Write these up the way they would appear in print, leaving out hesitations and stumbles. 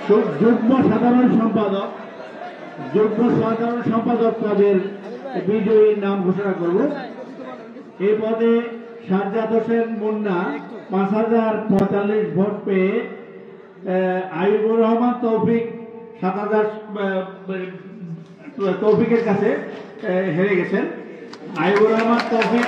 যুগ্ম সাধারণ সম্পাদক পদের বিজয়ীর নাম ঘোষণা করব। এই পদে সাজ্জাদ হোসেন মুন্না 5045 ভোট পেয়ে আইয়ুবুর রহমান তৌফিক 7000 তৌফিকের কাছে হেরে গেছেন। আইয়ুবুর রহমান তৌফিক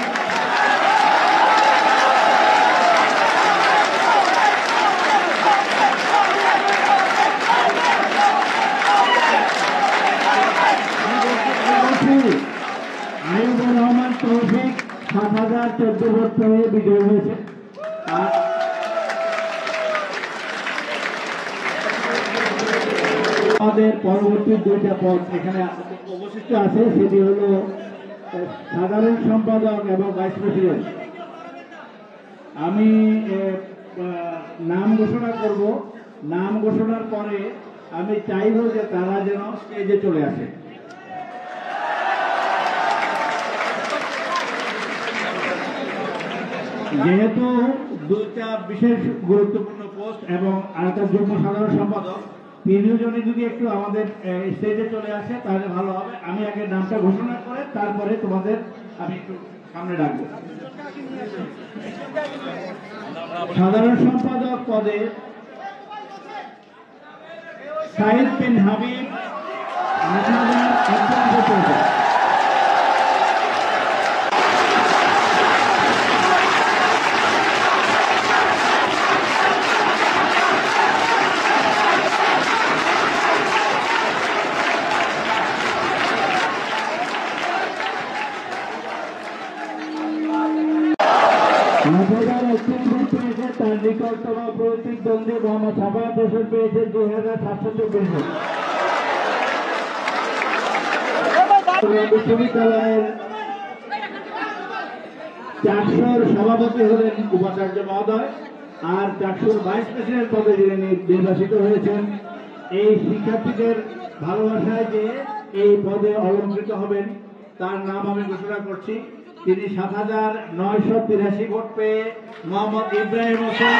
আইয়ুবুর রহমান তৌফিক 7014 ভোট পেয়ে বিজয়ী হয়েছে। আমাদের পরবর্তী দুইটা পদ এখানে অবশিষ্ট আছে, সেটি হলো সাধারণ সম্পাদক এবং ভাইস প্রেসিডেন্ট। আমি নাম ঘোষণা করব। নাম ঘোষণার পরে আমি চাইব যে তারা যেন স্টেজে চলে আসে। যেহেতু দুইটা বিশেষ গুরুত্বপূর্ণ পোস্ট এবং আরেকটা যুগ্ম সাধারণ সম্পাদক, তিনজনই যদি একটু আমাদের স্টেজে চলে আসে তাহলে ভালো হবে। আমি আগে নামটা ঘোষণা করে তারপরে তোমাদের আমি একটু সামনে রাখবো। সাধারণ সম্পাদক পদে সাইদ বিন হাবিব 8051 তার নিকটতম প্রতিদ্বন্দ্বী মোহাম্মদ সাফায়াত হোসেন পেয়েছেন 2724 ভোট। বিশ্ববিদ্যালয়ের 400 সভাপতি হলেন উপাচার্য মহোদয়, আর 400 ভাইস প্রেসিডেন্ট পদে যিনি নির্বাচিত হয়েছেন। এই শিক্ষার্থীদের ভালোবাসায় যে এই পদে অলঙ্কৃত হবেন তার নাম আমি ঘোষণা করছি। তিনি 7983 ভোট পেয়ে মোহাম্মদ ইব্রাহিম হোসেন।